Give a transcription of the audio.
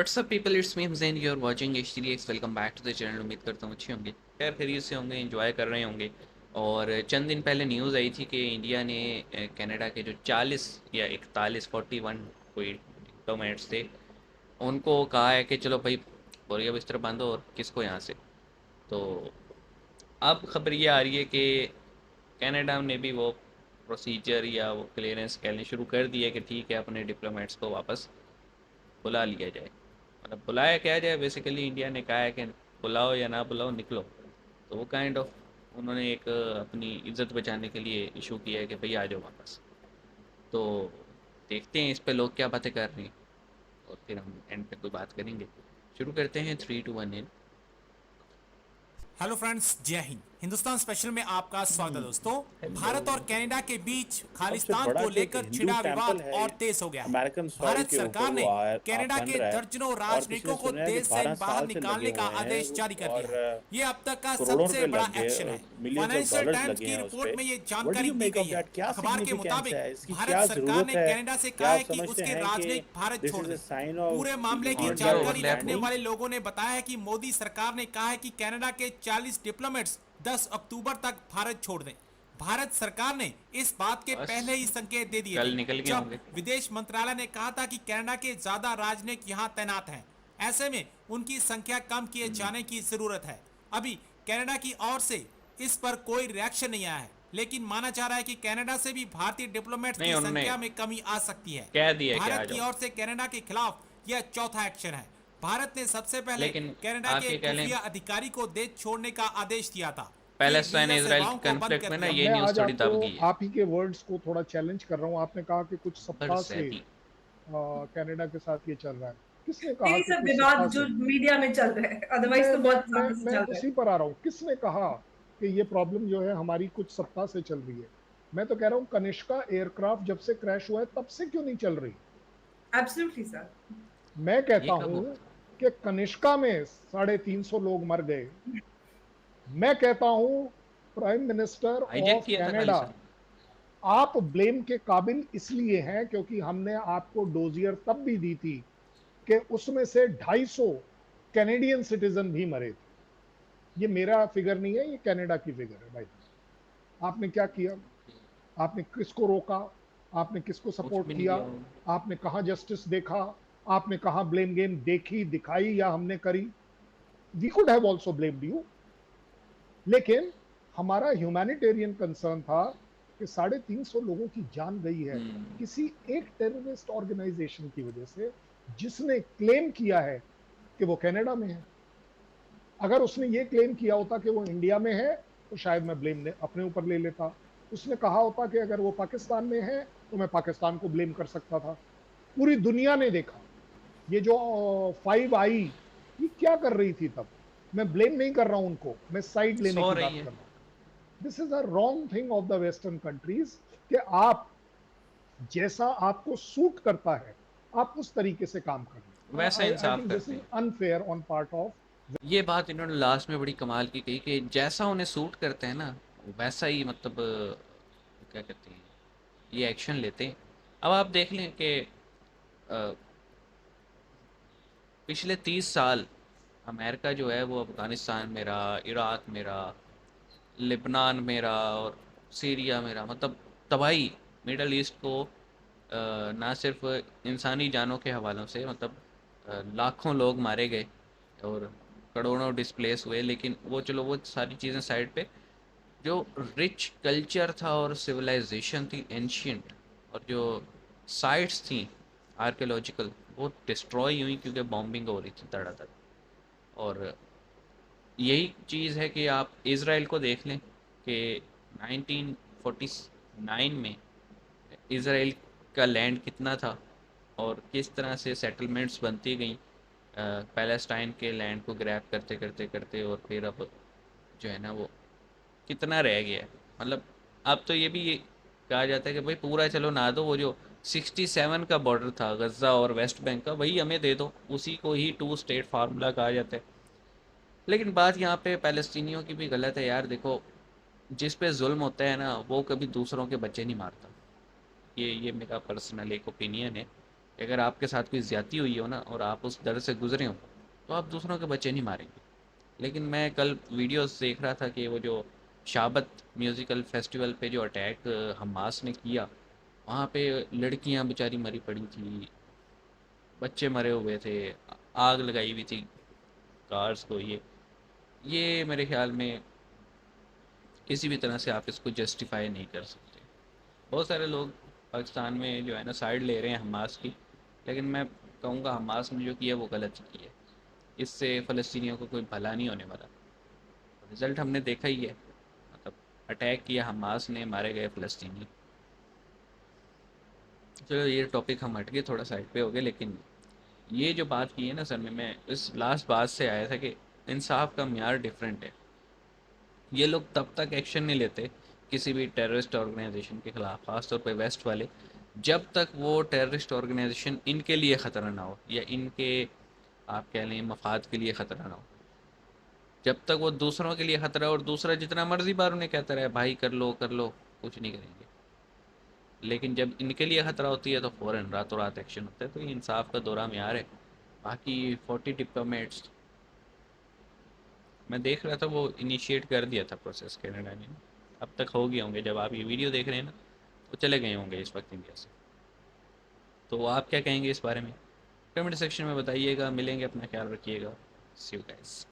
WhatsApp people, it's me Hussain, you are watching H3X। Welcome back to the channel. उम्मीद करता हूँ अच्छे होंगे, खैर खैरियत से होंगे, एंजॉय कर रहे होंगे। और चंद दिन पहले न्यूज़ आई थी कि इंडिया ने कनाडा के जो 40 या 41 41 कोई डिप्लोमेट्स थे, उनको कहा है कि चलो भाई बोरिया बिस्तर बांधो और किसको यहाँ से। तो अब खबर ये आ रही है कि कनाडा ने भी वो प्रोसीजर या वो क्लियरेंस कहने शुरू कर दिया कि ठीक है, अपने डिप्लोमेट्स को वापस बुला लिया जाए। मतलब बुलाया क्या जाए, बेसिकली इंडिया ने कहा है कि बुलाओ या ना बुलाओ, निकलो। तो वो काइंड ऑफ उन्होंने एक अपनी इज्जत बचाने के लिए इशू किया है कि भाई आ जाओ वापस। तो देखते हैं इस पे लोग क्या बातें कर रहे हैं, और फिर हम एंड पे कोई बात करेंगे। शुरू करते हैं 3 2 1 इन। हेलो फ्रेंड्स, जय हिंद। हिंदुस्तान स्पेशल में आपका स्वागत है दोस्तों। हेलो। भारत और कनाडा के बीच सबसे खालिस्तान बड़ा को जो एक लेकर हिंदू छिड़ा टेम्पल विवाद है और तेज हो गया है। अमेरिकन सॉइल भारत के ऊपर सरकार वो ने कनाडा बन के रहा है। दर्जनों और किसी ने राजनयिकों को सुना है कि देश से 12 बाहर साल से लगे निकालने का हुए हैं आदेश जारी कर दिया और है। ये अब तक का करोड़ों सबसे रुपए बड़ा लग गए एक्शन और है। Millions of financial dollars times लगे की हैं उस रिपोर्ट पे। में ये व्हाट डू जानकारी यू दी मेक गई ऑफ है। दैट? क्या अखबार के सिग्निफिकेंस मुताबिक है इसकी? भारत क्या सरकार जरूरत ने है? कनाडा से क्या कहा आप है कि समझते उसके हैं कि राजनयिक भारत दिस छोड़ इज दें। अ साइन पूरे ऑफ मामले की ऑडियो जानकारी ओवरलैप रखने हो। वाले लोगों ने बताया है कि मोदी सरकार ने कहा है कि कनाडा के 40 डिप्लोमेट्स 10 अक्टूबर तक भारत छोड़ दें। भारत सरकार ने इस बात के बस पहले ही संकेत दे दिए कल थे निकल गए जब होंगे। विदेश मंत्रालय ने कहा था कि कनाडा के ज्यादा राजनयिक यहां तैनात हैं। ऐसे में उनकी संख्या कम किए जाने की जरूरत है। अभी कनाडा की ओर से इस पर कोई रिएक्शन नहीं आया है, लेकिन माना जा रहा है कि कनाडा से भी भारतीय डिप्लोमेट्स नहीं, की उन्होंने संख्या में कमी आ सकती है। कह दिया कि आ भारत की जाओ, ओर से कनाडा के खिलाफ यह चौथा एक्शन है। भारत ने सबसे पहले लेकिन कनाडा के आके कह लें खुफिया अधिकारी को देश छोड़ने का आदेश दिया था कि पैलेस्टाइन वीजा इसराइल सेवाओं के को बंद कन्फ्लिक्ट कर में ना दिया। ये मैं न्यूज़ आज थोड़ी आपको दब गई है। आप ही के वर्ड्स को थोड़ा चैलेंज कर रहा हूँ। आपने कहा कि कुछ सप्ताह से बरसाती। कनाडा के साथ ये चल रहा है। किसने कहा यही कि सब कुछ सप्ताह विवाद जो से? मीडिया में चल रहे हैं, अदरवाइज मैं तो मैं बहुत मैं सालों से मैं चल रहे उसी पर आ रहा हूँ। किसने कहा कि ये प्रॉब्लम जो है हमारी कुछ सप्ताह से चल रही है? मैं तो कह रहा हूँ कनिष्का एयरक्राफ्ट जब से क्रैश हुआ है तब से क्यों नहीं चल रही? हैं। Absolutely sir. मैं ये कहता कब हूँ हुआ? कि कनिष्का में 350 लोग मर गए। मैं कहता हूँ प्राइम मिनिस्टर हाईजैक ऑफ किया था खाली कनाडा, सा। आप ब्लेम के काबिल इसलिए हैं क्योंकि हमने आपको डोजियर तब भी दी थी कि उसमें से 250 कैनेडियन सिटीजन भी मरे थे। ये मेरा फिगर नहीं है, ये कनाडा की फिगर है भाई। आपने क्या किया? आपने किसको रोका? आपने किसको कुछ सपोर्ट भी नहीं किया? किया उन्होंने। आपने कहा जस्टिस देखा? आपने कहा ब्लेम गेम देखी, दिखाई, या हमने करी? We could have also blamed you, लेकिन हमारा ह्यूमैनिटेरियन कंसर्न था कि 350 लोगों की जान गई है किसी एक टेररिस्ट ऑर्गेनाइजेशन की वजह से, जिसने क्लेम किया है कि वो कनाडा में है। अगर उसने ये क्लेम किया होता कि वो इंडिया में है तो शायद मैं ब्लेम अपने ऊपर ले लेता। उसने कहा होता कि अगर वो पाकिस्तान में है तो मैं पाकिस्तान को ब्लेम कर सकता था। पूरी दुनिया ने देखा ये जो 5 आई ये क्या कर रही थी तब। मैं ब्लेम नहीं कर रहा हूं उनको, मैं साइड लेने सो की रही बात है। कर रहा हूं। This is a wrong thing of the western countries कि आप जैसा आपको सूट करता है आप उस तरीके से काम कर रहे हैं। वैसा आई इंसाफ थिंक दिस करते इज हैं। Unfair on part of. ये बात इन्होंने लास्ट में बड़ी कमाल की कही कि जैसा उन्हें सूट करते हैं ना, वैसा ही मतलब क्या कहते हैं, ये एक्शन लेते हैं। अब आप देख लें कि अ, पिछले 30 साल अमेरिका जो है वो अफ़गानिस्तान में रहा, इराक़ में रहा, लेबनान में रहा और सीरिया में रहा। मतलब तबाही, मिडल ईस्ट को ना सिर्फ इंसानी जानों के हवालों से, मतलब लाखों लोग मारे गए और करोड़ों डिस्प्लेस हुए, लेकिन वो चलो वो सारी चीज़ें साइड पे, जो रिच कल्चर था और सिविलाइजेशन थी एंशियंट, और जो साइट्स थी आर्कियोलॉजिकल, वो डिस्ट्रॉय हुई क्योंकि बॉम्बिंग हो रही थी धड़ाधड़। और यही चीज़ है कि आप इसराइल को देख लें कि 1949 में इसराइल का लैंड कितना था और किस तरह से सेटलमेंट्स बनती गई पैलेस्टाइन के लैंड को ग्रैब करते करते करते, और फिर अब जो है ना वो कितना रह गया है। मतलब अब तो ये भी कहा जाता है कि भाई पूरा चलो ना दो, वो जो 67 का बॉर्डर था गज़ा और वेस्ट बैंक का, वही हमें दे दो, उसी को ही 2 स्टेट फार्मूला कहा जाता है। लेकिन बात यहाँ पे पैलेस्टीनियों की भी गलत है यार। देखो, जिस पे जुल्म होता है ना वो कभी दूसरों के बच्चे नहीं मारता। ये मेरा पर्सनल एक ओपिनियन है। अगर आपके साथ कोई ज़्यादती हुई हो ना और आप उस दर से गुजरे हो तो आप दूसरों के बच्चे नहीं मारेंगे। लेकिन मैं कल वीडियोस देख रहा था कि वो जो शाबत म्यूज़िकल फेस्टिवल पे जो अटैक हमास ने किया, वहाँ पे लड़कियाँ बेचारी मरी पड़ी थी, बच्चे मरे हुए थे, आग लगाई हुई थी कार्स को। ये मेरे ख्याल में किसी भी तरह से आप इसको जस्टिफाई नहीं कर सकते। बहुत सारे लोग पाकिस्तान में जो है ना साइड ले रहे हैं हमास की, लेकिन मैं कहूँगा हमास ने जो किया वो गलत ही किया। इससे फ़लस्तीनियों को कोई भला नहीं होने वाला। रिज़ल्ट हमने देखा ही है, मतलब अटैक किया हमास ने, मारे गए फ़लस्तीनी। चलो ये टॉपिक हम हट गए, थोड़ा साइड पे हो गए, लेकिन ये जो बात की है ना सर ने, मैं इस लास्ट बात से आया था कि इंसाफ का म्यार डिफरेंट है। ये लोग तब तक एक्शन नहीं लेते किसी भी टेररिस्ट ऑर्गेनाइजेशन के खिलाफ, खासतौर पे वेस्ट वाले, जब तक वो टेररिस्ट ऑर्गेनाइजेशन इनके लिए ख़तरा ना हो या इनके आप कह लें मफाद के लिए ख़तरा ना हो। जब तक वो दूसरों के लिए ख़तरा, और दूसरा जितना मर्जी बार उन्हें कहता रहे भाई कर लो, कुछ नहीं करेंगे। लेकिन जब इनके लिए ख़तरा होती है तो फ़ौरन रातों रात एक्शन होता है। तो ये इंसाफ का दौरा म्यार है। बाकी 40 डिप्लोमेट्स मैं देख रहा था वो इनिशिएट कर दिया था प्रोसेस कनाडा ने, अब तक हो गए होंगे। जब आप ये वीडियो देख रहे हैं ना वो चले गए होंगे इस वक्त इंडिया से। तो आप क्या कहेंगे इस बारे में? कमेंट सेक्शन में बताइएगा। मिलेंगे, अपना ख्याल रखिएगा। सी यू गाइस।